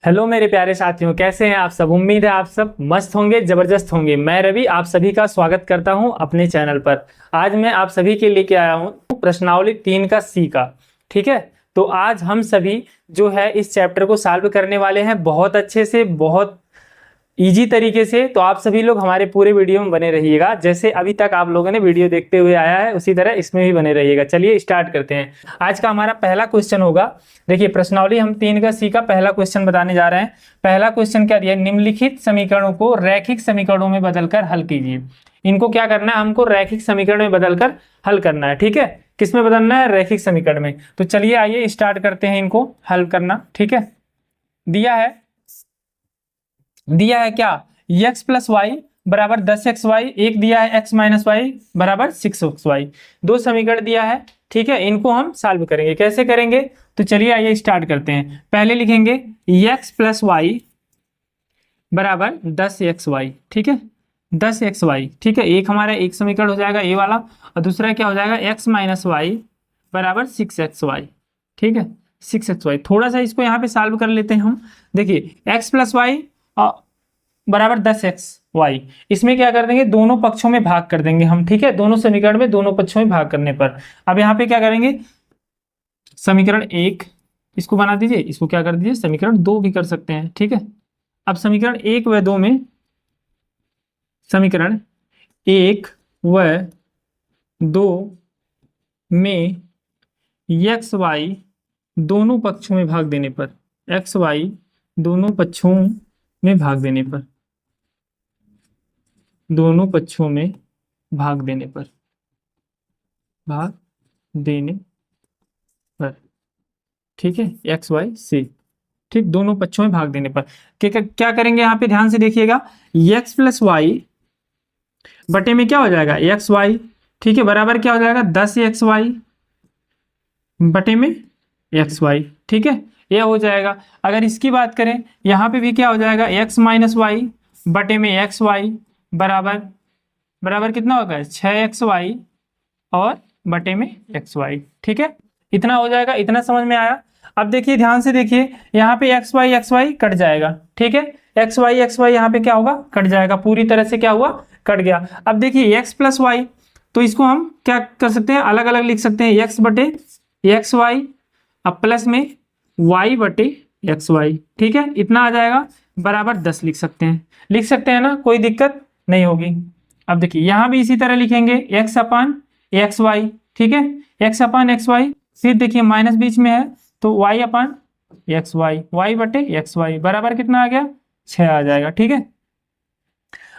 Hello मेरे प्यारे साथियों, कैसे हैं आप सब। उम्मीद है आप सब मस्त होंगे, जबरदस्त होंगे। मैं रवि आप सभी का स्वागत करता हूं अपने चैनल पर। आज मैं आप सभी के लेके आया हूं प्रश्नावली 3 का सी का। ठीक है, तो आज हम सभी जो है इस चैप्टर को सॉल्व करने वाले हैं बहुत अच्छे से, बहुत इजी तरीके से। तो आप सभी लोग हमारे पूरे वीडियो में बने रहिएगा। जैसे अभी तक आप लोगों ने वीडियो देखते हुए आया है उसी तरह इसमें भी बने रहिएगा। चलिए स्टार्ट करते हैं। आज का हमारा पहला क्वेश्चन होगा, देखिए प्रश्नावली हम 3 का सी का पहला क्वेश्चन बताने जा रहे हैं। पहला क्वेश्चन क्या दिया, निम्नलिखित समीकरणों को रैखिक समीकरणों में बदलकर हल कीजिए। इनको क्या करना है, हमको रैखिक समीकरण में बदलकर हल करना है। ठीक है, किस में बदलना है, रैखिक समीकरण में। तो चलिए आइए स्टार्ट करते हैं इनको हल करना। ठीक है, दिया है क्या, x प्लस वाई बराबर 10xy, एक दिया है x माइनस वाई बराबर 6xy। दो समीकरण दिया है। ठीक है, इनको हम सॉल्व करेंगे। कैसे करेंगे, तो चलिए आइए स्टार्ट करते हैं। पहले लिखेंगे x प्लस वाई बराबर 10xy। ठीक है, 10xy। ठीक है, एक हमारा एक समीकरण हो जाएगा ए वाला, और दूसरा क्या हो जाएगा x माइनस वाई बराबर 6xy। ठीक है, 6xy। थोड़ा सा इसको यहाँ पे सॉल्व कर लेते हैं हम। देखिए x प्लस वाई बराबर 10xy, इसमें क्या कर देंगे, दोनों पक्षों में भाग कर देंगे हम। ठीक है, दोनों समीकरण में दोनों पक्षों में भाग करने पर अब यहाँ पे क्या करेंगे, समीकरण 1 इसको बना दीजिए, इसको क्या कर दीजिए समीकरण 2 भी कर सकते हैं। ठीक है, अब समीकरण 1 व 2 में, समीकरण 1 व 2 में एक्स वाई दोनों पक्षों में भाग देने पर, एक्स वाई दोनों पक्षों में भाग देने पर, दोनों पक्षों में भाग देने पर, भाग देने पर। ठीक है, एक्स वाई से, ठीक, दोनों पक्षों में भाग देने पर क्या करेंगे, यहाँ पे ध्यान से देखिएगा, एक्स प्लस वाई बटे में क्या हो जाएगा, एक्स वाई। ठीक है, बराबर क्या हो जाएगा, 10xy बटे में एक्स वाई। ठीक है, यह हो जाएगा। अगर इसकी बात करें, यहाँ पे भी क्या हो जाएगा, x माइनस वाई बटे में एक्स वाई बराबर बराबर कितना होगा, 6xy और बटे में एक्स वाई। ठीक है, इतना हो जाएगा। इतना समझ में आया। अब देखिए ध्यान से देखिए, यहाँ पे एक्स वाई कट जाएगा। ठीक है, एक्स वाई यहाँ पे क्या होगा, कट जाएगा, पूरी तरह से क्या हुआ, कट गया। अब देखिए x प्लस वाई, तो इसको हम क्या कर सकते हैं, अलग अलग लिख सकते हैं, x बटे एक्स वाई, अब प्लस में y बटे एक्स वाई। ठीक है, इतना आ जाएगा, बराबर 10 लिख सकते हैं ना, कोई दिक्कत नहीं होगी। अब देखिए यहाँ भी इसी तरह लिखेंगे, x अपान एक्स वाई। ठीक है, x अपान एक्स वाई, फिर देखिए माइनस बीच में है तो y अपान एक्स वाई, वाई बटे एक्स वाई बराबर कितना आ गया, 6 आ जाएगा। ठीक है,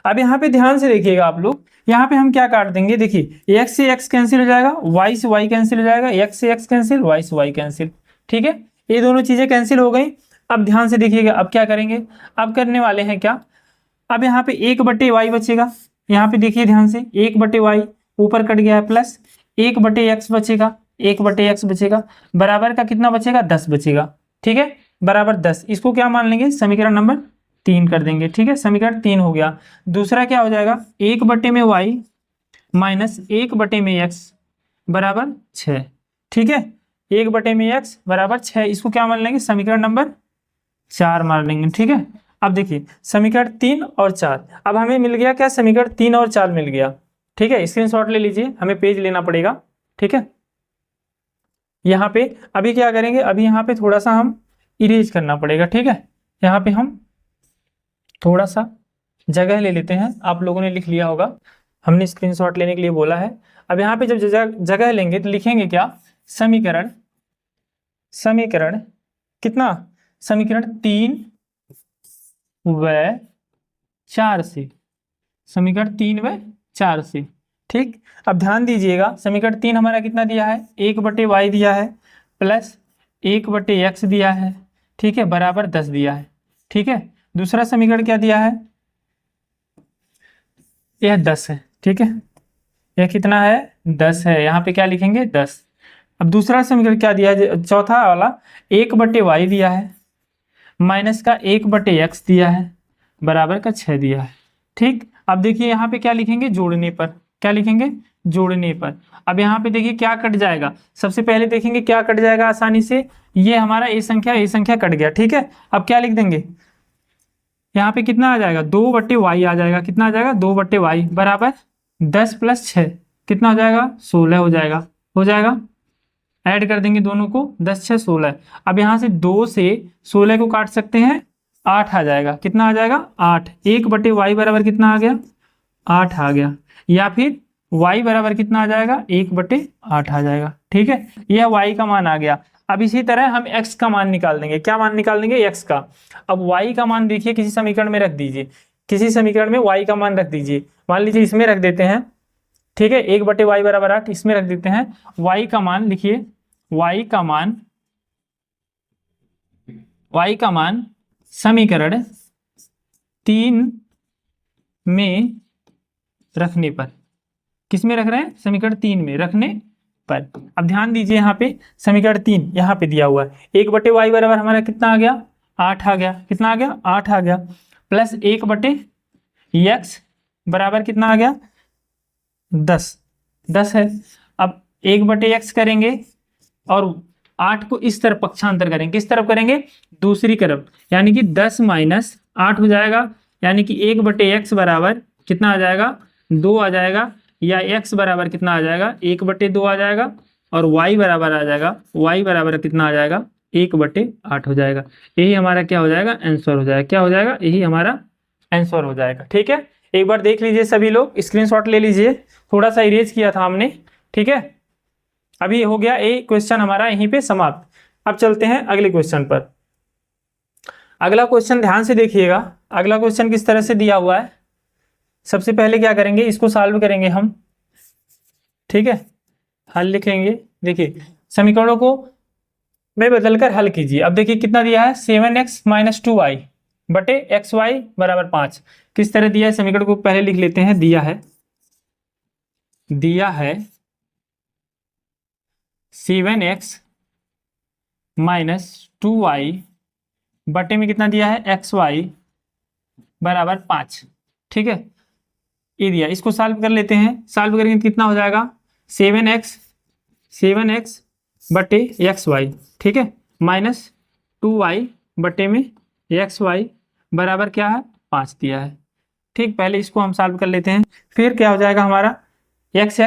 अब यहाँ पे ध्यान से देखिएगा आप लोग, यहाँ पे हम क्या काट देंगे, देखिए x से x कैंसिल हो जाएगा, y से y कैंसिल हो जाएगा, x से x कैंसिल, y से y कैंसिल। ठीक है, ये दोनों चीजें कैंसिल हो गई। अब ध्यान से देखिएगा, अब क्या करेंगे, अब करने वाले हैं क्या, अब यहाँ पे 1 बटे वाई बचेगा। यहाँ पे देखिए ध्यान से, 1 बटे वाई ऊपर कट गया है, प्लस 1 बटे एक्स बचेगा, 1 बटे एक्स बचेगा, बराबर का कितना बचेगा, 10 बचेगा। ठीक है, बराबर 10, इसको क्या मान लेंगे, समीकरण नंबर 3 कर देंगे। ठीक है, समीकरण 3 हो गया। दूसरा क्या हो जाएगा, 1 बटे में वाई माइनस 1 बटे में एक्स बराबर 6। ठीक है, 1 बटे में एक्स बराबर 6, इसको क्या मान लेंगे, समीकरण नंबर 4 मान लेंगे। ठीक है, अब देखिए समीकरण 3 और 4, अब हमें मिल गया क्या, समीकरण 3 और 4 मिल गया। ठीक है, स्क्रीनशॉट ले लीजिए, हमें पेज लेना पड़ेगा। ठीक है, यहाँ पे अभी क्या करेंगे, अभी यहाँ पे थोड़ा सा हम इरेज करना पड़ेगा। ठीक है, यहाँ पे हम थोड़ा सा जगह ले लेते हैं, आप लोगों ने लिख लिया होगा, हमने स्क्रीनशॉट लेने के लिए बोला है। अब यहाँ पे जब जगह लेंगे तो लिखेंगे क्या, समीकरण कितना, समीकरण 3 व 4 से, समीकरण 3 व 4 से। ठीक, अब ध्यान दीजिएगा, समीकरण 3 हमारा कितना दिया है, 1 बटे वाई दिया है, प्लस 1 बटे एक्स दिया है। ठीक है, बराबर 10 दिया है। ठीक है, दूसरा समीकरण क्या दिया है, यह 10 है। ठीक है, यह कितना है, 10 है, यहाँ पे क्या लिखेंगे, 10। अब दूसरा समीकरण क्या दिया है, चौथा वाला, 1 बटे वाई दिया है, माइनस का 1 बटे एक्स दिया है, बराबर का 6 दिया है। ठीक, अब देखिए यहाँ पे क्या लिखेंगे, जोड़ने पर क्या लिखेंगे, जोड़ने पर। अब यहाँ पे देखिए क्या कट जाएगा, सबसे पहले देखेंगे क्या कट जाएगा आसानी से, ये हमारा ए संख्या कट गया, ठीक है। अब क्या लिख देंगे, यहाँ पे कितना आ जाएगा, 2/y आ जाएगा, कितना आ जाएगा 2/y बराबर 10 + 6 कितना हो जाएगा 16 हो जाएगा, हो जाएगा। ऐड कर देंगे दोनों को, 10 6 16। अब यहाँ से 2 से 16 को काट सकते हैं, 8 आ जाएगा, कितना आ जाएगा 8, 1/y बराबर कितना आ गया 8 आ गया, या फिर y बराबर कितना आ जाएगा 1/8 आ जाएगा, ठीक है। यह y का मान आ गया। अब इसी तरह हम x का मान निकाल देंगे, क्या मान निकाल देंगे x का। अब y का मान देखिए किसी समीकरण में रख दीजिए, किसी समीकरण में y का मान रख दीजिए, मान लीजिए इसमें रख देते हैं, ठीक है, 1/y बराबर 8 इसमें रख देते हैं। y का मान लिखिए, y का मान समीकरण 3 में रखने पर, किस में रख रहे हैं, समीकरण 3 में रखने पर। अब ध्यान दीजिए यहाँ पे समीकरण 3 यहाँ पे दिया हुआ है, 1/y बराबर हमारा कितना आ गया 8 आ गया, कितना आ गया 8 आ गया, प्लस 1/x बराबर कितना आ गया 10 है। अब 1/x करेंगे और 8 को इस तरफ पक्षांतर करेंगे, किस तरफ करेंगे, दूसरी तरफ, यानी कि 10 - 8 हो जाएगा, यानी कि 1/x बराबर कितना आ जाएगा 2 आ जाएगा, या x बराबर कितना आ जाएगा 1/2 आ जाएगा, और y बराबर आ जाएगा, y बराबर कितना आ जाएगा 1/8 हो जाएगा। यही हमारा क्या हो जाएगा आंसर हो जाएगा, क्या हो जाएगा, यही हमारा आंसर हो जाएगा, ठीक है। एक बार देख लीजिए सभी लोग, स्क्रीनशॉट ले लीजिए, थोड़ा सा इरेज किया था हमने, ठीक है। अभी हो गया ये क्वेश्चन हमारा यहीं पे समाप्त। अब चलते हैं अगले क्वेश्चन पर। अगला क्वेश्चन ध्यान से देखिएगा, अगला क्वेश्चन किस तरह से दिया हुआ है। सबसे पहले क्या करेंगे, इसको सॉल्व करेंगे हम, ठीक है, हल लिखेंगे। देखिए समीकरणों को में बदलकर हल कीजिए। अब देखिए कितना दिया है 7x - 2y बटे xy बराबर 5। किस तरह दिया है समीकरण को पहले लिख लेते हैं। दिया है 7x - 2y बटे में कितना दिया है xy बराबर 5, ठीक है, ये दिया। इसको सॉल्व कर लेते हैं, सॉल्व करेंगे कितना हो जाएगा 7x बटे xy, ठीक है, -2y बटे में xy बराबर क्या है 5 दिया है, ठीक। पहले इसको हम सॉल्व कर लेते हैं, फिर क्या हो जाएगा हमारा x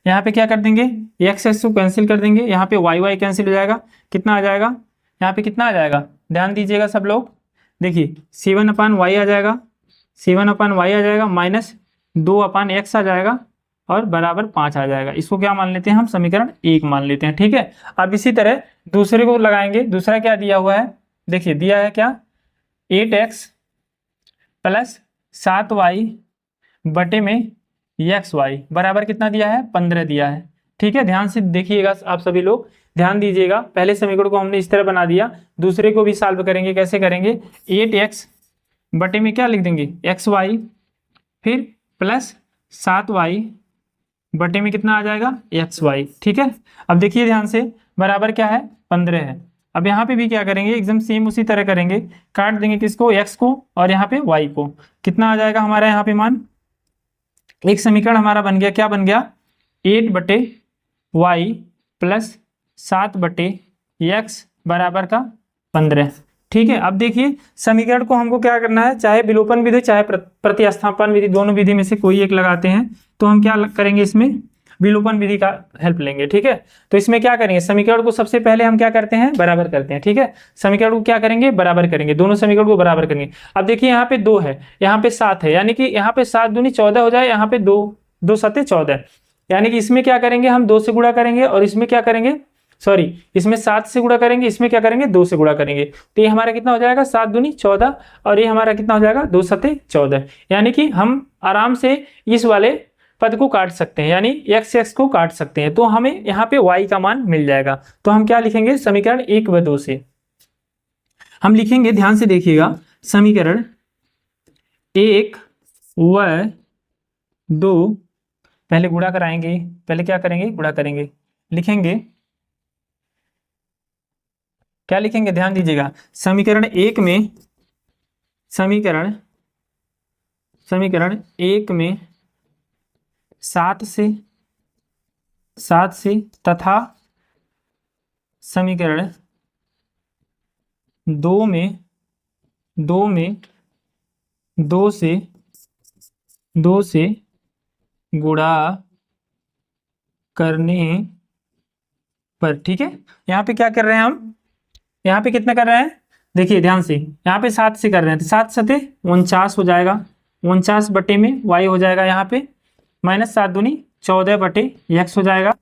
यहाँ पे क्या कर देंगे, x को कैंसिल कर देंगे, यहाँ पे y कैंसिल हो जाएगा, कितना आ जाएगा, यहाँ पे कितना आ जाएगा, ध्यान दीजिएगा सब लोग। देखिए 7/y आ जाएगा, 7/y आ जाएगा, -2/x आ जाएगा, और बराबर 5 आ जाएगा। इसको क्या मान लेते हैं हम, समीकरण 1 मान लेते हैं, ठीक है। अब इसी तरह दूसरे को लगाएंगे। दूसरा क्या दिया हुआ है, देखिए दिया है क्या 8x + 7y बटे में xy बराबर कितना दिया है 15 दिया है, ठीक है। ध्यान से देखिएगा आप सभी लोग, ध्यान दीजिएगा। पहले समीकरण को हमने इस तरह बना दिया, दूसरे को भी सॉल्व करेंगे। कैसे करेंगे, 8x बटे में क्या लिख देंगे xy, फिर प्लस 7y बटे में कितना आ जाएगा xy, ठीक है। अब देखिए ध्यान से, बराबर क्या है 15 है। अब यहाँ पे भी क्या करेंगे, एकदम सेम उसी तरह करेंगे, काट देंगे किसको, x को, और यहाँ पे y को। कितना आ जाएगा हमारा यहाँ पे मान, एक समीकरण हमारा बन गया, क्या बन गया 8/y + 7/x बराबर का 15, ठीक है। अब देखिए समीकरण को हमको क्या करना है, चाहे विलोपन विधि चाहे प्रतिस्थापन विधि, दोनों विधि में से कोई एक लगाते हैं। तो हम क्या करेंगे, इसमें विलोपन विधि का हेल्प लेंगे, ठीक है। तो इसमें क्या करेंगे, समीकरण को सबसे पहले हम क्या करते हैं, बराबर करते हैं, ठीक है। समीकरण को क्या करेंगे, बराबर करेंगे, दोनों समीकरण को बराबर करेंगे। अब देखिए यहाँ पे 2 है, यहाँ पे 7 है, यानी कि यहाँ पे 7 दूनी 14 हो जाए, यहाँ पे 2 7 14, यानी कि इसमें क्या करेंगे हम 2 से गुणा करेंगे, और इसमें क्या करेंगे, सॉरी, इसमें 7 से गुणा करेंगे, इसमें क्या करेंगे 2 से गुणा करेंगे। तो ये हमारा कितना हो जाएगा 7 दूनी 14, और ये हमारा कितना हो जाएगा 2 7 14, यानी कि हम आराम से इस वाले पद को काट सकते हैं, यानी x को काट सकते हैं। तो हमें यहाँ पे y का मान मिल जाएगा। तो हम क्या लिखेंगे, समीकरण 1 व 2 से हम लिखेंगे, ध्यान से देखिएगा, समीकरण 1 व 2 पहले गुणा कराएंगे, पहले क्या करेंगे गुणा करेंगे, लिखेंगे, क्या लिखेंगे, ध्यान दीजिएगा, समीकरण 1 में 7 से तथा समीकरण 2 में 2 से गुणा करने पर। ठीक है, यहाँ पे क्या कर रहे हैं हम, यहाँ पे कितना कर रहे हैं, देखिए ध्यान से, यहाँ पे 7 से कर रहे हैं तो 7 सते 49 हो जाएगा, 49 बटे में y हो जाएगा यहाँ पे माइनस 7 दूनी 14 बटे x हो जाएगा।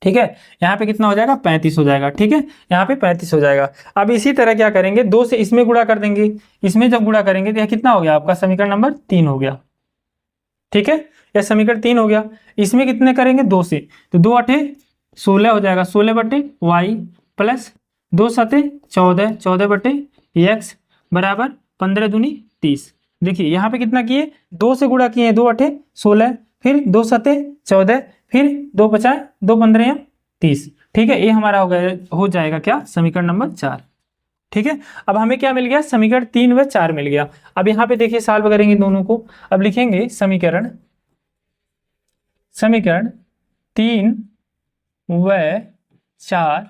ठीक है, यहाँ पे कितना हो जाएगा 35 हो जाएगा। ठीक है, यहाँ पे 35 हो जाएगा। अब इसी तरह क्या करेंगे, 2 से इसमें गुणा कर देंगे, इसमें जब गुणा करेंगे तो यह कितना हो गया आपका समीकरण नंबर 3 हो गया। ठीक है, यह समीकरण 3 हो गया। इसमें कितने करेंगे 2 से, तो 2 अठे 16 हो जाएगा, 16 बटे y प्लस 2 सते 14, 14 बटे x बराबर 15 दूनी 30। देखिए यहाँ पे कितना किए, 2 से गुणा किए, 2 अठे 16, फिर 2 सते 14, फिर 2 50, 2 15 30। ठीक है, ये हमारा हो जाएगा क्या समीकरण नंबर 4। ठीक है, अब हमें क्या मिल गया, समीकरण 3 व 4 मिल गया। अब यहाँ पे देखिए सॉल्व करेंगे दोनों को। अब लिखेंगे समीकरण 3 व 4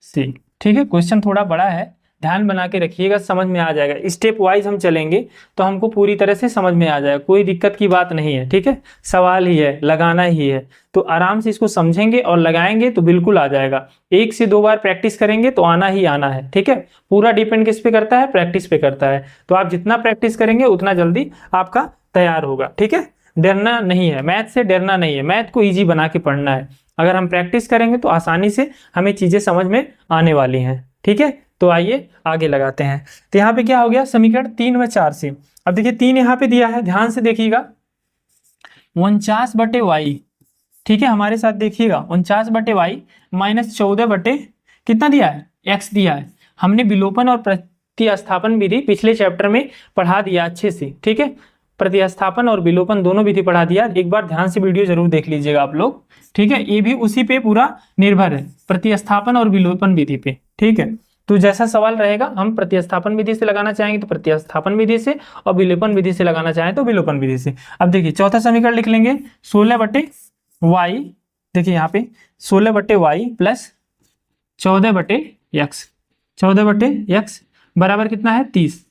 से। ठीक है, क्वेश्चन थोड़ा बड़ा है, ध्यान बना के रखिएगा, समझ में आ जाएगा। स्टेप वाइज हम चलेंगे तो हमको पूरी तरह से समझ में आ जाएगा, कोई दिक्कत की बात नहीं है। ठीक है, सवाल ही है, लगाना ही है, तो आराम से इसको समझेंगे और लगाएंगे तो बिल्कुल आ जाएगा। 1 से 2 बार प्रैक्टिस करेंगे तो आना ही आना है। ठीक है, पूरा डिपेंड किस पे करता है, प्रैक्टिस पे करता है। तो आप जितना प्रैक्टिस करेंगे उतना जल्दी आपका तैयार होगा। ठीक है, डरना नहीं है, मैथ से डरना नहीं है, मैथ को ईजी बना के पढ़ना है। अगर हम प्रैक्टिस करेंगे तो आसानी से हमें चीजें समझ में आने वाली हैं। ठीक है, तो आइए आगे लगाते हैं। तो यहाँ पे क्या हो गया, समीकरण 3 व 4 से। अब देखिए 3 यहाँ पे दिया है, ध्यान से देखिएगा, 49 बटे y। ठीक है, हमारे साथ देखिएगा, 49 बटे y माइनस 14 बटे कितना दिया है, x दिया है। हमने विलोपन और प्रतिस्थापन विधि पिछले चैप्टर में पढ़ा दिया अच्छे से। ठीक है, प्रतिस्थापन और विलोपन दोनों विधि पढ़ा दिया, एक बार ध्यान से वीडियो जरूर देख लीजिएगा आप लोग। ठीक है, ये भी उसी पे पूरा निर्भर है, प्रतिस्थापन और विलोपन विधि पे। ठीक है, तो जैसा सवाल रहेगा, हम प्रतिस्थापन विधि से लगाना चाहेंगे तो प्रतिस्थापन विधि से, और विलोपन विधि से लगाना चाहें तो विलोपन विधि से। अब देखिए चौथा समीकरण लिख लेंगे, 16 बटे वाई, देखिए यहाँ पे 16 बटे वाई प्लस 14 बटे एक्स, 14 बटे एक्स बराबर कितना है 30।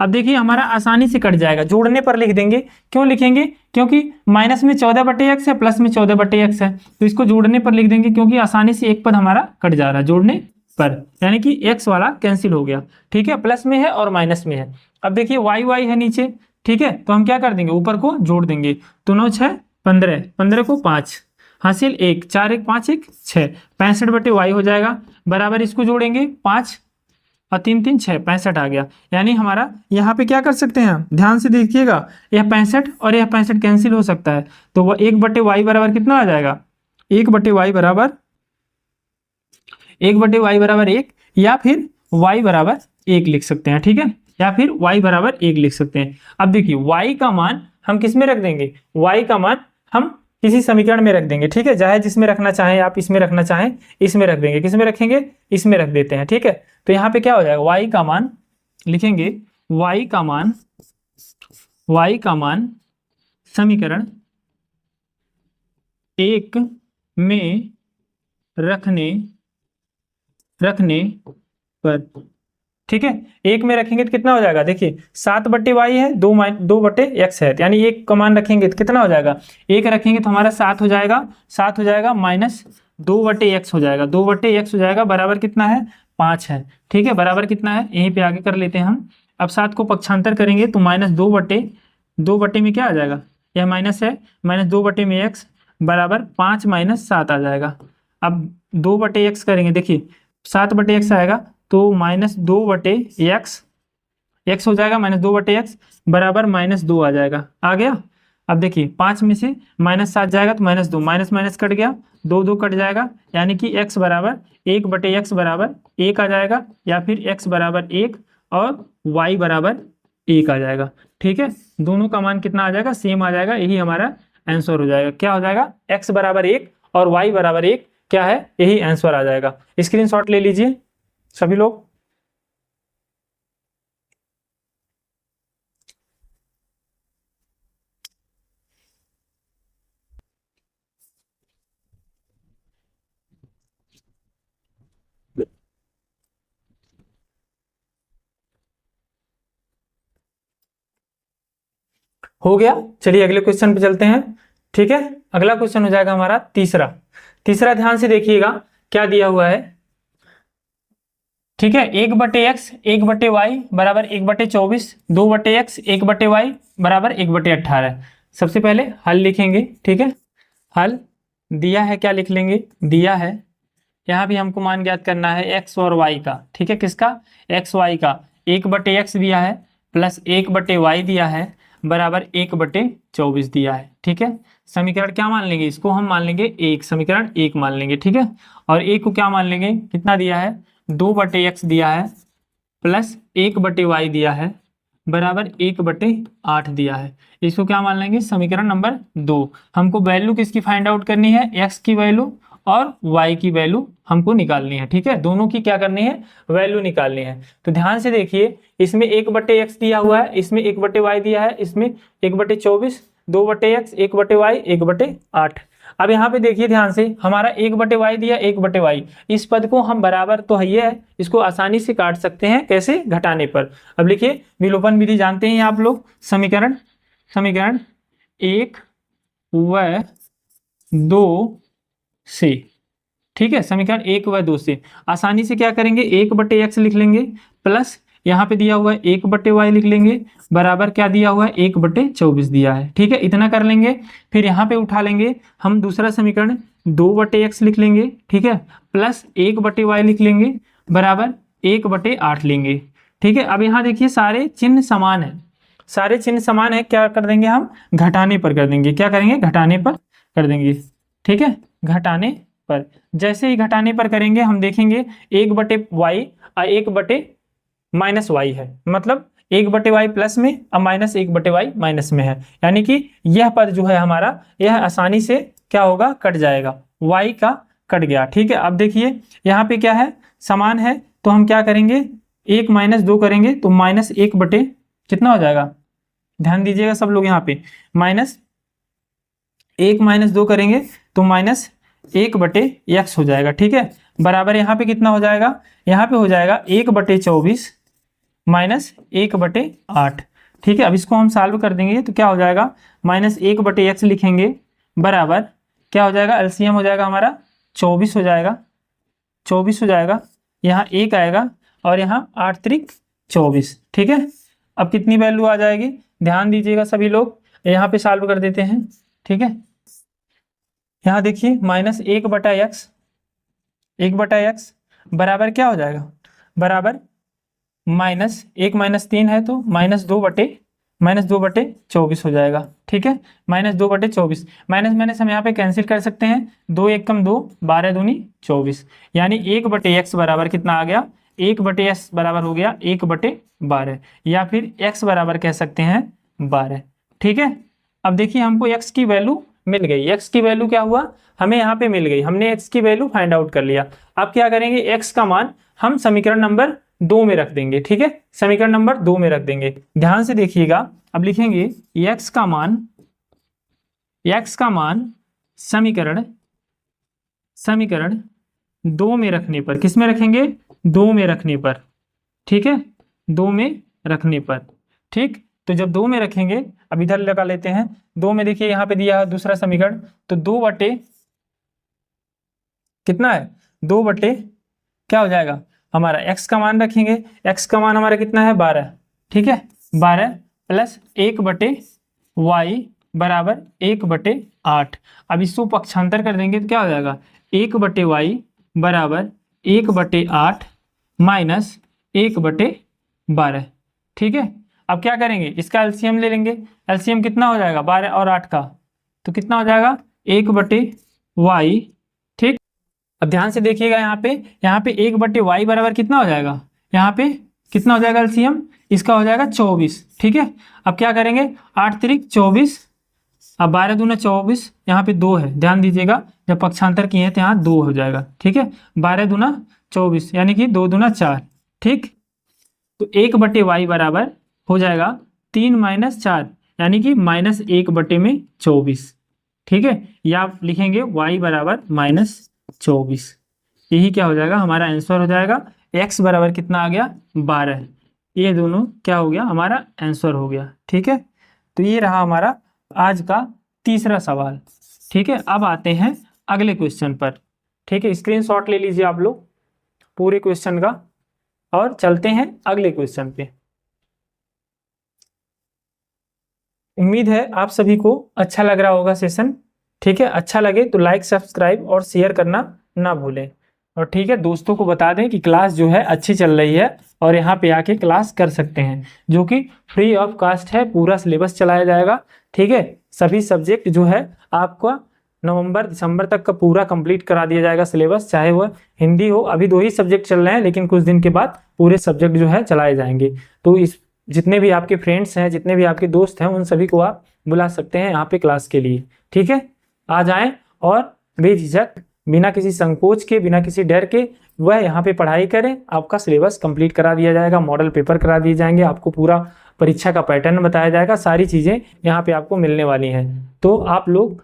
अब देखिए हमारा आसानी से कट जाएगा, जोड़ने पर लिख देंगे। क्यों लिखेंगे, क्योंकि माइनस में 14 बटे एक्स है, प्लस में 14 बटे एक्स है, तो इसको जोड़ने पर लिख देंगे, क्योंकि आसानी से एक पद हमारा कट जा रहा है जोड़ने पर, यानी कि एक्स वाला कैंसिल हो गया। ठीक है, प्लस में है और माइनस में है। अब देखिए वाई वाई है नीचे। ठीक है, तो हम क्या कर देंगे, ऊपर को जोड़ देंगे, तो 9 6 15, 15 को 5 हासिल 1, 4 1 5 1 6, 65 बटे वाई हो जाएगा बराबर, इसको जोड़ेंगे 5 और 3 3 6, 65 आ गया। यानी हमारा यहाँ पे क्या कर सकते हैं, ध्यान से देखिएगा, यह 65 और यह 65 कैंसिल हो सकता है, तो वह 1 बटे वाई बराबर कितना आ जाएगा, 1 बटे वाई बराबर 1 बटे वाई बराबर 1, या फिर वाई बराबर 1 लिख सकते हैं। ठीक है, या फिर वाई बराबर 1 लिख सकते हैं। अब देखिए वाई का मान हम किस में रख देंगे, वाई का मान हम किसी समीकरण में रख देंगे। ठीक है, चाहे जिसमें रखना चाहें आप, इसमें रखना चाहें इसमें रख देंगे, किस में रखेंगे, इसमें रख देते हैं। ठीक है, तो यहाँ पे क्या हो जाएगा, वाई का मान लिखेंगे, वाई का मान समीकरण 1 में रखने पर। ठीक है, 1 में रखेंगे तो कितना हो जाएगा, देखिए 7 बटे वाई है, 2 बटे एक्स है, यानी 1 का मान रखेंगे तो कितना हो जाएगा, 1 रखेंगे तो हमारा 7 हो जाएगा, 7 हो जाएगा माइनस 2 बटे एक्स हो जाएगा, 2 बटे एक्स हो जाएगा बराबर कितना है 5 है। ठीक है, बराबर कितना है, यहीं पे आगे कर लेते हैं हम। अब 7 को पक्षांतर करेंगे तो माइनस 2 बटे में क्या आ जाएगा, यह माइनस है, माइनस 2 बटे में एक्स बराबर 5 माइनस 7 आ जाएगा। अब 2 बटे एक्स करेंगे, देखिए 7 बटे एक्स आएगा तो माइनस 2 बटे एक्स हो जाएगा, माइनस 2 बटे एक्स बराबर माइनस 2 आ जाएगा, आ गया। अब देखिए 5 में से माइनस 7 जाएगा तो माइनस 2, माइनस माइनस कट गया, 2 2 कट जाएगा, यानी कि x बराबर 1 बटे एक्स बराबर 1 आ जाएगा, या फिर x बराबर 1 और y बराबर 1 आ जाएगा। ठीक है, दोनों का मान कितना आ जाएगा, सेम आ जाएगा, यही हमारा आंसर हो जाएगा। क्या हो जाएगा, x बराबर 1 और y बराबर 1 क्या है, यही आंसर आ जाएगा। स्क्रीनशॉट ले लीजिए सभी लोग। हो गया। चलिए अगले क्वेश्चन पे चलते हैं। ठीक है, अगला क्वेश्चन हो जाएगा हमारा तीसरा। तीसरा ध्यान से देखिएगा क्या दिया हुआ है। ठीक है, 1/x 1/y बराबर 1/24, 2/x 1/y बराबर 1/18। सबसे पहले हल लिखेंगे। ठीक है, हल दिया है, क्या लिख लेंगे, दिया है यहाँ भी हमको मान ज्ञात करना है x और y का। ठीक है, किसका, x y का। 1/x दिया है प्लस 1/y दिया है बराबर 1/24 दिया है। ठीक है, समीकरण क्या मान लेंगे, इसको हम मान लेंगे एक, समीकरण एक मान लेंगे। ठीक है, और एक को क्या मान लेंगे, कितना दिया है, 2/x दिया है प्लस 1/y दिया है बराबर 1/8 दिया है। इसको क्या मान लेंगे, समीकरण नंबर 2। हमको वैल्यू किसकी फाइंड आउट करनी है, x की वैल्यू और y की वैल्यू हमको निकालनी है। ठीक है, दोनों की क्या करनी है, वैल्यू निकालनी है। तो ध्यान से देखिए, इसमें 1/x दिया हुआ है, इसमें 1/y दिया है, इसमें 1/24, 2/x 1/y 1/8। अब यहाँ पे देखिए ध्यान से, हमारा 1/y दिया, 1/y, इस पद को हम बराबर तो है, इसको आसानी से काट सकते हैं, कैसे, घटाने पर। अब लिखिए, विलोपन विधि जानते हैं आप लोग। समीकरण समीकरण 1 व 2 से, ठीक है, समीकरण 1 व 2 से आसानी से क्या करेंगे, 1/x लिख लेंगे प्लस यहाँ पे दिया हुआ है 1/y लिख लेंगे बराबर क्या दिया हुआ है, 1/24 दिया है। ठीक है, इतना कर लेंगे। फिर यहाँ पे उठा लेंगे हम दूसरा समीकरण, 2/x लिख लेंगे। ठीक है, प्लस 1/y लिख लेंगे बराबर 1/8 लेंगे। ठीक है, अब यहाँ देखिए सारे चिन्ह समान है, सारे चिन्ह समान है, क्या कर देंगे हम, घटाने पर कर देंगे। क्या करेंगे, घटाने पर कर देंगे। ठीक है, घटाने पर, जैसे ही घटाने पर करेंगे हम देखेंगे 1/y और 1/-y है, मतलब 1/y प्लस में और माइनस 1/y माइनस में है, यानी कि यह पद जो है हमारा, यह आसानी से क्या होगा, कट जाएगा, y का कट गया। ठीक है, अब देखिए यहाँ पे क्या है, समान है, तो हम क्या करेंगे, 1 - 2 करेंगे तो -1 बटे कितना हो जाएगा, ध्यान दीजिएगा सब लोग, यहाँ पे -1 - 2 करेंगे तो -1/x हो जाएगा। ठीक है, बराबर यहाँ पे कितना हो जाएगा, यहाँ पे हो जाएगा 1/24 -1/8। ठीक है, अब इसको हम सॉल्व कर देंगे तो क्या हो जाएगा, -1/x लिखेंगे बराबर क्या हो जाएगा, एलसीएम हो जाएगा हमारा 24 हो जाएगा, 24 हो जाएगा, यहाँ 1 आएगा और यहाँ 8 त्रिक 24। ठीक है, अब कितनी वैल्यू आ जाएगी, ध्यान दीजिएगा सभी लोग, यहाँ पे सॉल्व कर देते हैं। ठीक है, यहाँ देखिए -1/x, 1/x बराबर क्या हो जाएगा, बराबर -1 - 3 है तो -2/24 हो जाएगा। ठीक है, -2/24, माइनस माइनस हम यहाँ पे कैंसिल कर सकते हैं, 2 1 कम 2, 12 दूनी 24, यानी 1/x बराबर कितना आ गया, 1/s बराबर हो गया 1/12, या फिर x बराबर कह सकते हैं 12। ठीक है, अब देखिए हमको x की वैल्यू मिल गई, x की वैल्यू क्या हुआ, हमें यहाँ पे मिल गई, हमने x की वैल्यू फाइंड आउट कर लिया। अब क्या करेंगे, x का मान हम समीकरण नंबर 2 में रख देंगे। ठीक है, समीकरण नंबर 2 में रख देंगे। ध्यान से देखिएगा, अब लिखेंगे x का मान समीकरण 2 में रखने पर, किस में रखेंगे, 2 में रखने पर। ठीक है, 2 में रखने पर। ठीक, तो जब 2 में रखेंगे, अब इधर लगा लेते हैं, 2 में देखिए यहाँ पे दिया है दूसरा समीकरण, तो 2 बटे कितना है, 2 बटे क्या हो जाएगा हमारा, x का मान रखेंगे, x का मान हमारा कितना है, 12। ठीक है, 12 प्लस 1/y बराबर 1/8। अब इसको पक्षांतर कर देंगे तो क्या हो जाएगा, 1/y बराबर 1/8 माइनस 1/12। ठीक है, अब क्या करेंगे, इसका एलसीएम ले लेंगे, एलसीएम कितना हो जाएगा, 12 और 8 का, तो कितना हो जाएगा 1/y। ठीक, अब ध्यान से देखिएगा, यहाँ पे 1/y बराबर कितना हो जाएगा, यहाँ पे कितना हो जाएगा एलसीएम, इसका हो जाएगा 24। ठीक है, अब क्या करेंगे, 8 त्रिक 24, अब 12 दूना 24, यहाँ पे 2 है, ध्यान दीजिएगा, जब पक्षांतर किए हैं तो यहाँ 2 हो जाएगा। ठीक है, 12 दूना 24 यानी कि 2 दूना 4। ठीक, तो 1/y बराबर हो जाएगा 3 - 4 यानी कि -1/24। ठीक है, या आप लिखेंगे y बराबर -24, यही क्या हो जाएगा, हमारा आंसर हो जाएगा। x बराबर कितना आ गया, 12, ये दोनों क्या हो गया, हमारा आंसर हो गया। ठीक है, तो ये रहा हमारा आज का तीसरा सवाल। ठीक है, अब आते हैं अगले क्वेश्चन पर। ठीक है, स्क्रीनशॉट ले लीजिए आप लोग पूरे क्वेश्चन का और चलते हैं अगले क्वेश्चन पे। उम्मीद है आप सभी को अच्छा लग रहा होगा सेशन। ठीक है, अच्छा लगे तो लाइक सब्सक्राइब और शेयर करना ना भूलें। और ठीक है, दोस्तों को बता दें कि क्लास जो है अच्छी चल रही है और यहाँ पे आके क्लास कर सकते हैं, जो कि फ्री ऑफ कास्ट है। पूरा सिलेबस चलाया जाएगा। ठीक है, सभी सब्जेक्ट जो है आपका नवंबर दिसंबर तक का पूरा कंप्लीट करा दिया जाएगा सिलेबस, चाहे वह हिंदी हो। अभी 2 ही सब्जेक्ट चल रहे हैं, लेकिन कुछ दिन के बाद पूरे सब्जेक्ट जो है चलाए जाएंगे। तो इस जितने भी आपके फ्रेंड्स हैं, जितने भी आपके दोस्त हैं, उन सभी को आप बुला सकते हैं यहाँ पे क्लास के लिए। ठीक है, आ जाएं और बेझिझक, बिना किसी संकोच के, बिना किसी डर के वह यहाँ पे पढ़ाई करें। आपका सिलेबस कंप्लीट करा दिया जाएगा, मॉडल पेपर करा दिए जाएंगे, आपको पूरा परीक्षा का पैटर्न बताया जाएगा, सारी चीज़ें यहाँ पे आपको मिलने वाली हैं। तो आप लोग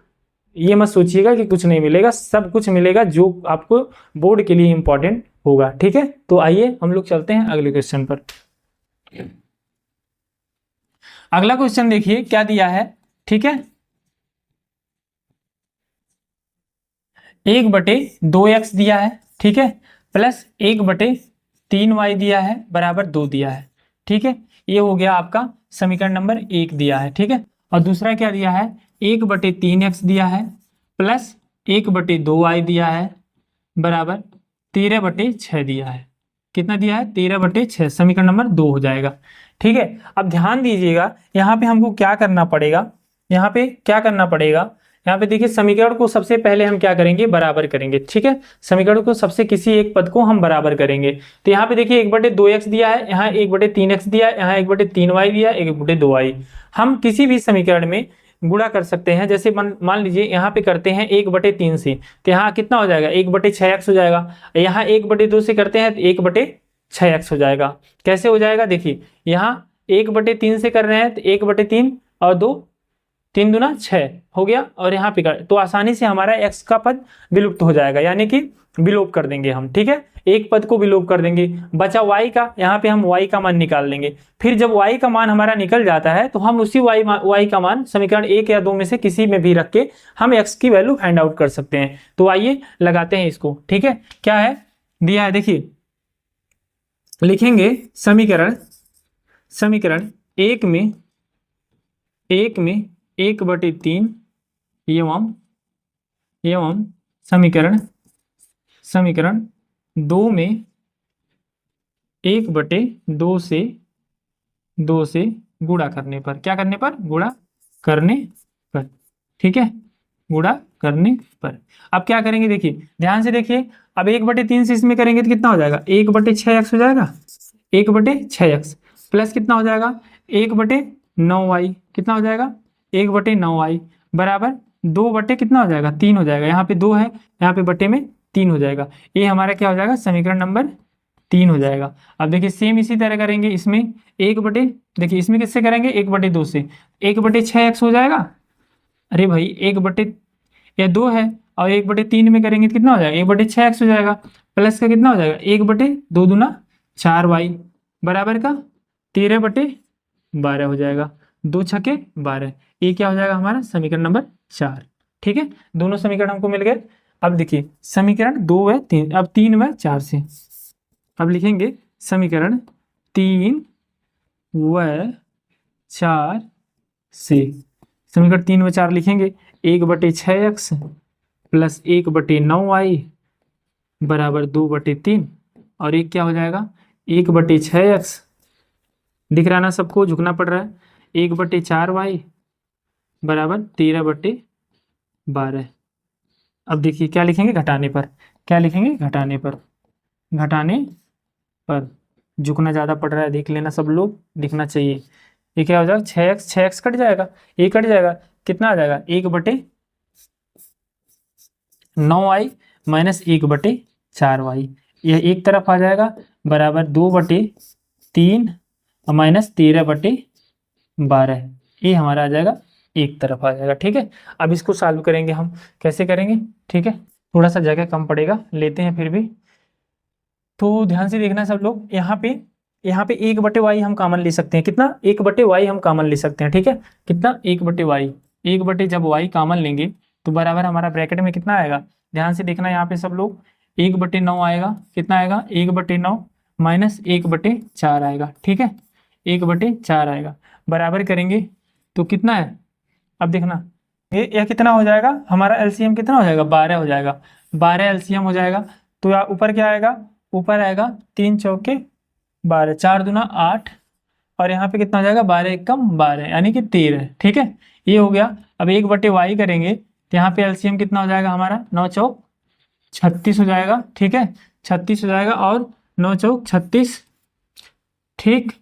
ये मत सोचिएगा कि कुछ नहीं मिलेगा, सब कुछ मिलेगा जो आपको बोर्ड के लिए इंपॉर्टेंट होगा। ठीक है, तो आइए हम लोग चलते हैं अगले क्वेश्चन पर। अगला क्वेश्चन देखिए क्या दिया है। ठीक है, 1/2x दिया है। ठीक है, प्लस 1/3y दिया है बराबर 2 दिया है। ठीक है, ये हो गया आपका समीकरण नंबर 1 दिया है। ठीक है, और दूसरा क्या दिया है, 1/3x दिया है प्लस 1/2y दिया है बराबर 13/6 दिया है। कितना दिया है, 13/6। समीकरण नंबर 2 हो जाएगा। ठीक है, अब ध्यान दीजिएगा यहाँ पे हमको क्या करना पड़ेगा। यहाँ पे क्या करना पड़ेगा, यहाँ पे देखिए समीकरण को सबसे पहले हम क्या करेंगे, बराबर करेंगे। ठीक है, समीकरण को सबसे किसी एक पद को हम बराबर करेंगे। तो यहाँ पे देखिए 1/2x दिया है, यहाँ 1/3x दिया है, यहाँ 1/3y दिया है, 1/2y। हम किसी भी समीकरण में गुणा कर सकते हैं। जैसे मान लीजिए यहाँ पे करते हैं 1/3 से, तो यहाँ कितना हो जाएगा, 1/6x हो जाएगा। यहाँ 1/2 से करते हैं तो 1/6x हो जाएगा। कैसे हो जाएगा, देखिए यहाँ 1/3 से कर रहे हैं तो 1/3 और 2, 3 दूना 6 हो गया। और यहाँ पे तो आसानी से हमारा x का पद विलुप्त हो जाएगा, यानी कि विलोप कर देंगे हम। ठीक है, एक पद को विलोप कर देंगे, बचा y का। यहाँ पे हम y का मान निकाल लेंगे। फिर जब y का मान हमारा निकल जाता है तो हम उसी y का मान समीकरण 1 या 2 में से किसी में भी रख के हम x की वैल्यू फाइंड आउट कर सकते हैं। तो आइए लगाते हैं इसको। ठीक है, क्या है दिया है, देखिए लिखेंगे समीकरण 1 में 1/3 एवं समीकरण 2 में 1/2 से गुणा करने पर, क्या करने पर, गुणा करने पर। ठीक है, गुणा करने पर अब क्या करेंगे, देखिए ध्यान से देखिए। अब 1/3 से इसमें करेंगे तो कितना हो जाएगा, 1/6x हो जाएगा। 1/6x प्लस कितना हो जाएगा, 1/9y। कितना हो जाएगा, 1/9y बराबर 2 कितना हो जाएगा, 3 हो जाएगा। यहाँ पे 2 है, यहाँ पे बटे में 3 हो जाएगा। ये हमारा क्या हो जाएगा, समीकरण नंबर 3 हो जाएगा। अब देखिए सेम इसी तरह करेंगे इसमें देखिए इसमें किससे करेंगे, 1/2 से, 1/6x हो जाएगा। अरे भाई 2 है और 1/3 में करेंगे तो कितना हो जाएगा, 1/6x हो जाएगा। प्लस का कितना हो जाएगा, 1/2 दूना 4y बराबर का 13/12 हो जाएगा। 2 छके 12, ये क्या हो जाएगा हमारा समीकरण नंबर 4। ठीक है, दोनों समीकरण हमको मिल गए। अब देखिए समीकरण 2 व 3, अब 3 व 4 से अब लिखेंगे समीकरण 3 व 4 से। समीकरण 3 व 4 लिखेंगे, 1/6x प्लस 1/9y बराबर 2/3 और एक क्या हो जाएगा, 1/6x दिख रहा ना, सबको झुकना पड़ रहा है, 1/4y बराबर 13/12। अब देखिए क्या लिखेंगे, घटाने पर। क्या लिखेंगे, घटाने पर। घटाने पर झुकना ज़्यादा पड़ रहा है, देख लेना सब लोग, दिखना चाहिए। ये क्या हो जाएगा, 6x कट जाएगा, ये कट जाएगा, कितना आ जाएगा, 1/9y माइनस 1/4y। यह एक तरफ आ जाएगा बराबर 2/3 और माइनस 13/12। ये हमारा आ जाएगा एक तरफ आ जाएगा। ठीक है, अब इसको सॉल्व करेंगे हम, कैसे करेंगे। ठीक है, थोड़ा सा जगह कम पड़ेगा, लेते हैं फिर भी। तो ध्यान से देखना सब लोग, यहाँ पे यहाँ पे 1/y हम कॉमन ले सकते हैं। कितना? 1/y हम कॉमन ले सकते हैं। ठीक है, कितना? 1/y, 1 जब y कॉमन लेंगे तो बराबर हमारा ब्रैकेट में कितना आएगा, ध्यान से देखना यहाँ पे सब लोग, 1/9 आएगा। कितना आएगा? 1/9 माइनस 1/4 आएगा। ठीक है, 1/4 आएगा, बराबर करेंगे तो कितना है, अब देखना ये कितना हो जाएगा, हमारा एलसीएम कितना हो जाएगा, 12 हो जाएगा। 12 एलसीएम हो जाएगा तो ऊपर क्या आएगा, ऊपर आएगा 3 चौके 12, 4 दूना 8, और यहाँ पे कितना हो जाएगा, 12 एकम 12 यानी कि 13। ठीक है, ये हो गया। अब 1/y करेंगे तो यहाँ पे एलसीएम कितना हो जाएगा हमारा, 9 चौक 36 हो जाएगा। ठीक है, 36 हो जाएगा, और 9 चौक 36, ठीक,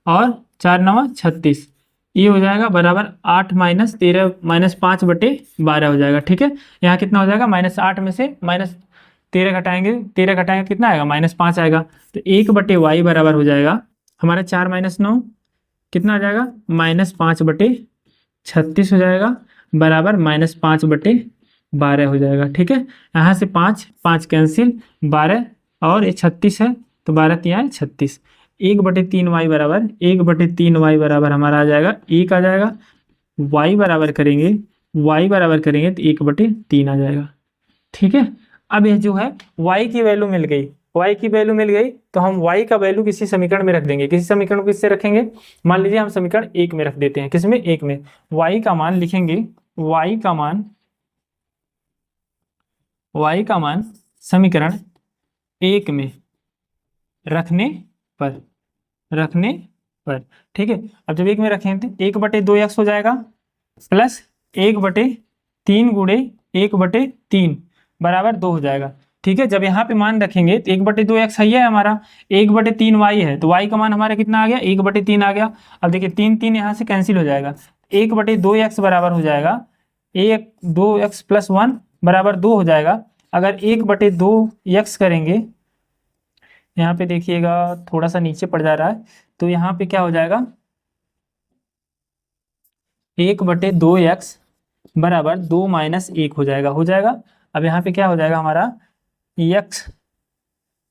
और 4 नवा 36, ये हो जाएगा बराबर 8 माइनस 13 माइनस 5/12 हो जाएगा। ठीक है, यहाँ कितना हो जाएगा, -8 में से -13 घटाएंगे, 13 घटाएंगे कितना आएगा, -5 आएगा। तो 1/y बराबर हो जाएगा हमारा 4 माइनस 9 कितना आ जाएगा, -5/36 हो जाएगा, बराबर -5/12 हो जाएगा। ठीक है, यहाँ से 5 5 कैंसिल, 12 और ये 36 है तो 12 3 36, 1/3y बराबर 1/3y बराबर हमारा आ जाएगा 1 आ जाएगा। y बराबर करेंगे तो 1/3 आ जाएगा। ठीक है, अब ये जो है y की वैल्यू मिल गई, y की वैल्यू मिल गई तो हम y का वैल्यू किसी समीकरण में रख देंगे। किसी समीकरण को किससे रखेंगे, मान लीजिए हम समीकरण 1 में रख देते हैं। किसमें? 1 में। y का मान लिखेंगे, y का मान समीकरण 1 में रखने पर ठीक है, अब जब 1 में रखें तो 1/2x हो जाएगा प्लस 1/3 गुणे 1/3 बराबर 2 हो जाएगा। ठीक है, जब यहाँ पे मान रखेंगे तो 1/2x है हमारा, 1/3y है तो y का मान हमारा कितना आ गया, 1/3 आ गया। अब देखिए 3 3 यहाँ से कैंसिल हो जाएगा, 1/2x बराबर हो जाएगा 2x + 1 बराबर 2 हो जाएगा। अगर 1/2x करेंगे, यहाँ पे देखिएगा थोड़ा सा नीचे पड़ जा रहा है, तो यहाँ पे क्या हो जाएगा, 1/2x बराबर 2 - 1 हो जाएगा। अब यहाँ पे क्या हो जाएगा हमारा x,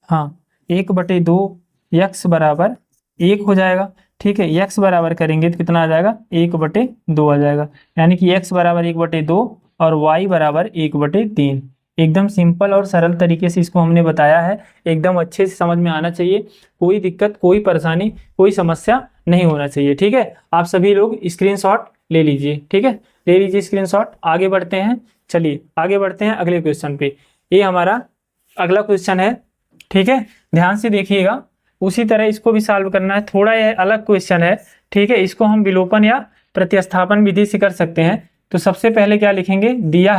हाँ 1/2x बराबर 1 हो जाएगा। ठीक है, x बराबर करेंगे तो कितना आ जाएगा, 1/2 आ जाएगा, यानी कि x बराबर 1/2 और y बराबर 1/3। एकदम सिंपल और सरल तरीके से इसको हमने बताया है, एकदम अच्छे से समझ में आना चाहिए, कोई दिक्कत, कोई परेशानी, कोई समस्या नहीं होना चाहिए। ठीक है, आप सभी लोग स्क्रीनशॉट ले लीजिए। ठीक है, ले लीजिए स्क्रीनशॉट। आगे बढ़ते हैं, चलिए आगे बढ़ते हैं अगले क्वेश्चन पे। ये हमारा अगला क्वेश्चन है। ठीक है, ध्यान से देखिएगा, उसी तरह इसको भी सॉल्व करना है। थोड़ा यह अलग क्वेश्चन है। ठीक है, इसको हम विलोपन या प्रतिस्थापन विधि से कर सकते हैं। तो सबसे पहले क्या लिखेंगे, दिया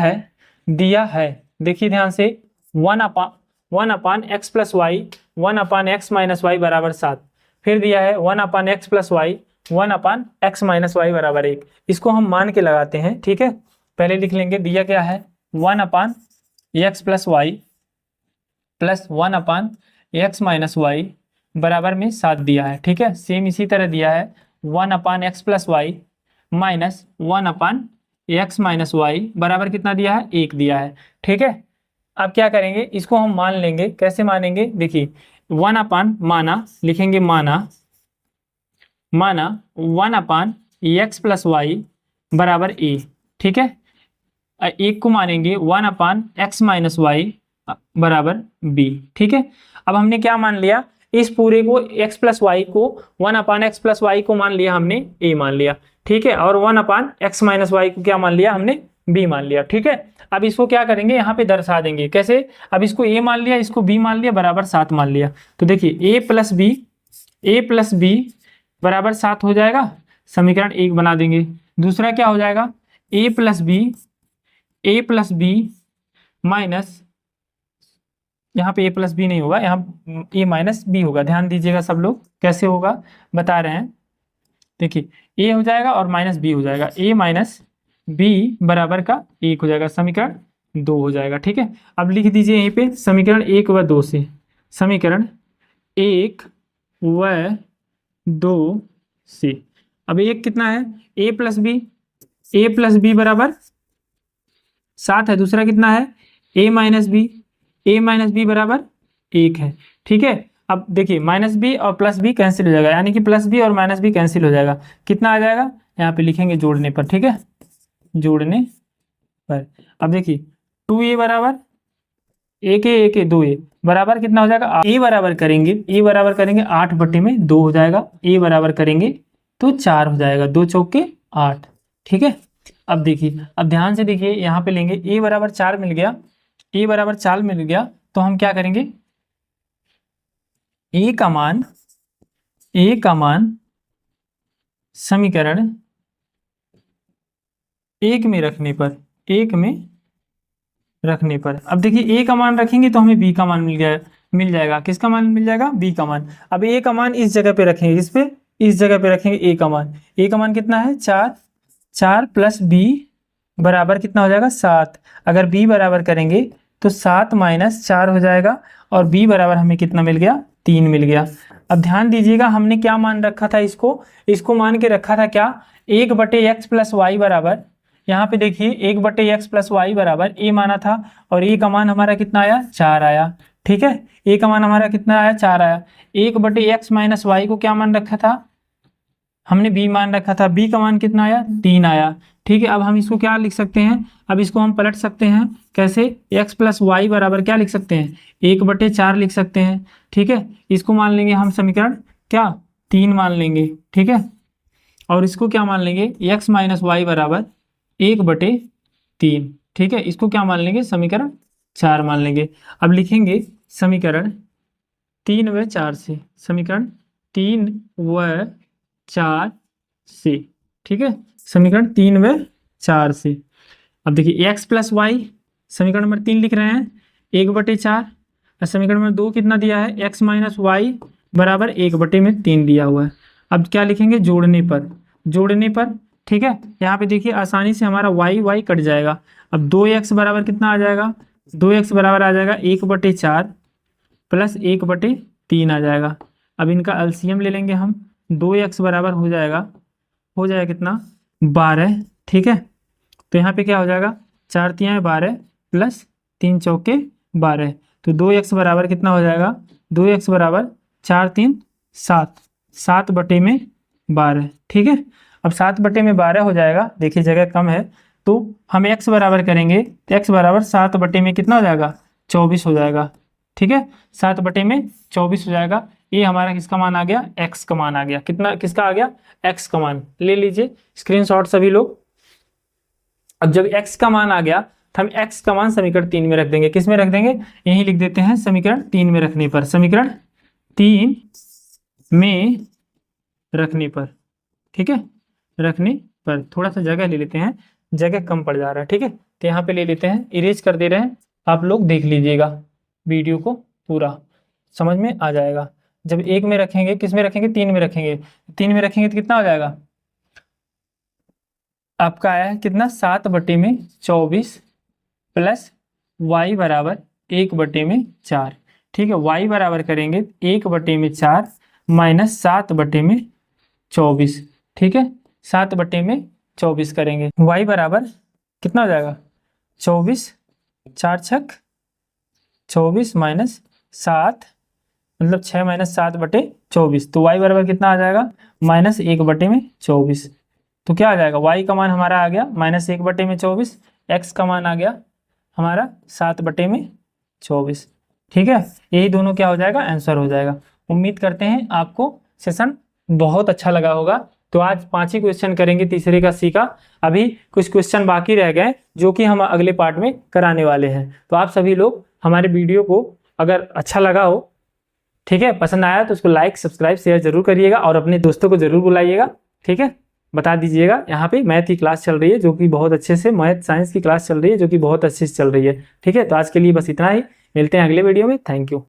है, देखिए ध्यान से, 1/x + y 1/x - y बराबर 7। फिर दिया है 1/x + y 1/x - y बराबर 1। इसको हम मान के लगाते हैं। ठीक है, पहले लिख लेंगे, दिया क्या है, 1/x + y plus 1/x - y बराबर में 7 दिया है। ठीक है, सेम इसी तरह दिया है 1/x + y minus 1/x - y बराबर कितना दिया है, 1 दिया है। ठीक है, अब क्या करेंगे, इसको हम मान लेंगे। कैसे मानेंगे, देखिए 1/, माना लिखेंगे, माना 1/x + y बराबर a। ठीक है, एक को मानेंगे 1/x - y बराबर b। ठीक है, अब हमने क्या मान लिया, इस पूरे को x + y को 1/x + y को मान लिया हमने a मान लिया। ठीक है, और 1/x - y को क्या मान लिया हमने, b मान लिया। ठीक है, अब इसको क्या करेंगे, यहाँ पे दर्शा देंगे। कैसे, अब इसको a मान लिया, इसको b मान लिया, बराबर 7 मान लिया। तो देखिए a + b बराबर 7 हो जाएगा, समीकरण 1 बना देंगे। दूसरा क्या हो जाएगा, a + b माइनस, यहाँ पे a + b नहीं होगा, यहाँ a - b होगा। ध्यान दीजिएगा सब लोग, कैसे होगा बता रहे हैं। देखिए a हो जाएगा और -b हो जाएगा, a - b बराबर का 1 हो जाएगा, समीकरण 2 हो जाएगा। ठीक है, अब लिख दीजिए यहीं पे समीकरण 1 व 2 से, समीकरण 1 व 2 से। अब एक कितना है, a + b बराबर 7 है। दूसरा कितना है, a - b बराबर 1 है। ठीक है, अब देखिए माइनस बी और प्लस बी कैंसिल हो जाएगा, यानी कि प्लस बी और माइनस बी कैंसिल हो जाएगा। कितना आ जाएगा, यहाँ पे लिखेंगे जोड़ने पर, ठीक है, जोड़ने पर। अब देखिए 2a बराबर एक ए 2a बराबर कितना हो जाएगा, ए बराबर करेंगे 8/2 हो जाएगा। ए बराबर करेंगे तो 4 हो जाएगा, 2 चौके 8, ठीक है। अब देखिए, अब ध्यान से देखिए, यहाँ पे लेंगे ए बराबर 4 मिल गया, ए बराबर 4 मिल गया तो हम क्या करेंगे, ए का मान समीकरण एक में रखने पर, अब देखिए ए का मान रखेंगे तो हमें बी का मान मिल जाएगा। किसका मान मिल जाएगा, बी का मान। अब ए का मान इस जगह पे रखेंगे, इस जगह पे रखेंगे ए का मान कितना है 4 प्लस बी बराबर कितना हो जाएगा 7। अगर बी बराबर करेंगे तो 7 - 4 हो जाएगा और बी बराबर हमें कितना मिल गया, 3 मिल गया। अब ध्यान दीजिएगा, हमने क्या मान रखा था, इसको मान के रखा था क्या, 1/x + y बराबर, यहाँ पे देखिए 1/x + y बराबर ए माना था और ए का मान हमारा कितना आया, 4 आया, ठीक है। ए का मान हमारा कितना आया, 4 आया। 1/x - y को क्या मान रखा था, हमने बी मान रखा था, बी का मान कितना आया, 3 आया, ठीक है। अब हम इसको क्या लिख सकते हैं, अब इसको हम पलट सकते हैं, कैसे, x + y बराबर क्या लिख सकते हैं, 1/4 लिख सकते हैं, ठीक है। इसको मान लेंगे हम समीकरण क्या, 3 मान लेंगे, ठीक है। और इसको क्या मान लेंगे, x - y बराबर 1/3, ठीक है। इसको क्या मान लेंगे, समीकरण 4 मान लेंगे। अब लिखेंगे समीकरण 3 व 4 से, समीकरण 3 व 4 से, ठीक है, समीकरण 3 व 4 से। अब देखिए x + y, समीकरण नंबर 3 लिख रहे हैं 1/4, और समीकरण नंबर 2 कितना दिया है, x - y बराबर 1/3 दिया हुआ है। अब क्या लिखेंगे, जोड़ने पर, ठीक है। यहाँ पे देखिए आसानी से हमारा y कट जाएगा। अब 2x बराबर कितना आ जाएगा, 2x बराबर आ जाएगा 1/4 प्लस 1/3 आ जाएगा। अब इनका एलसीएम ले लेंगे हम, 2x बराबर हो जाएगा कितना, 12, ठीक है। तो यहाँ पे क्या हो जाएगा, 4 × 3 = 12 प्लस 3 चौके 12, तो 2x बराबर कितना हो जाएगा, 2x बराबर 4 × 3 = 7/12, ठीक है। अब 7/12 हो जाएगा, देखिए जगह कम है तो हम x बराबर करेंगे तो x बराबर 7/में कितना हो जाएगा, 24 हो जाएगा, ठीक है। 7/24 हो जाएगा। ये हमारा किसका मान आ गया, x का मान आ गया, कितना, किसका आ गया, x का मान। ले लीजिए स्क्रीनशॉट सभी लोग। अब जब x का मान आ गया तो हम x का मान समीकरण 3 में रख देंगे। किस में रख देंगे, यही लिख देते हैं, समीकरण 3 में रखने पर, समीकरण 3 में रखने पर, ठीक है, रखने पर। थोड़ा सा जगह ले लेते हैं, जगह कम पड़ जा रहा है, ठीक है। तो यहाँ पे ले लेते हैं, इरेज कर दे रहे हैं, आप लोग देख लीजिएगा वीडियो को, पूरा समझ में आ जाएगा। जब 1 में रखेंगे, किस में रखेंगे, 3 में रखेंगे, 3 में रखेंगे तो कितना हो जाएगा, आपका आया है कितना, 7/24 प्लस y बराबर 1/4, ठीक है। y बराबर करेंगे 1/4 माइनस 7/24, ठीक है, 7/24 करेंगे। y बराबर कितना हो जाएगा, 24, 4 छक 24 माइनस 7, मतलब 6 - 7/24, तो y बराबर कितना आ जाएगा, -1/24। तो क्या आ जाएगा, y का मान हमारा आ गया -1/24, x का मान आ गया हमारा 7/24, ठीक है। यही दोनों क्या हो जाएगा, आंसर हो जाएगा। उम्मीद करते हैं आपको सेशन बहुत अच्छा लगा होगा। तो आज 5 ही क्वेश्चन करेंगे तीसरे का सी का। अभी कुछ क्वेश्चन बाकी रह गए जो कि हम अगले पार्ट में कराने वाले हैं। तो आप सभी लोग हमारे वीडियो को अगर अच्छा लगा हो, ठीक है, पसंद आया तो उसको लाइक, सब्सक्राइब, शेयर जरूर करिएगा और अपने दोस्तों को जरूर बुलाइएगा, ठीक है। बता दीजिएगा, यहाँ पे मैथ की क्लास चल रही है जो कि बहुत अच्छे से, मैथ साइंस की क्लास चल रही है जो कि बहुत अच्छे से चल रही है, ठीक है। तो आज के लिए बस इतना ही, मिलते हैं अगले वीडियो में। Thank you.